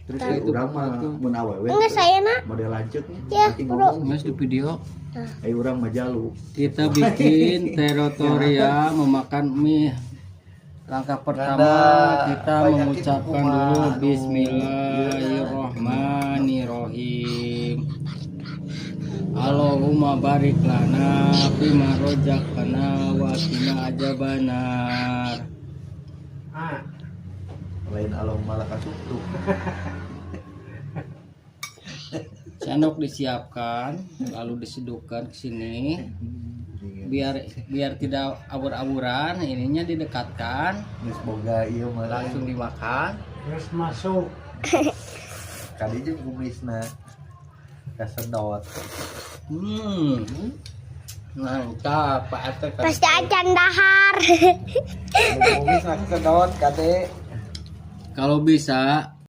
Terus itu urang mah mun awewe. Enggak saya nak. Model lanceuknya. Ya, Nanti bro. ngomong Mas di video urang mah jalu. kita bikin teritorial memakan mie. Langkah pertama kita mengucapkan dulu Bismillahirrahmanirrahim. Allahumma barik lana fima rozaqtana wa qina adzabannar. Lain Allahumma lakasuktu. Sendok disiapkan lalu disedukkan ke sini biar tidak abur-aburan, ininya didekatkan Geus boga ieu mah langsung dimakan. Terus masuk. kali jeung kumisna kasedot. Mantap Pak Ate. Pasti acan dahar. Kumisna kasedot kade. Kalau bisa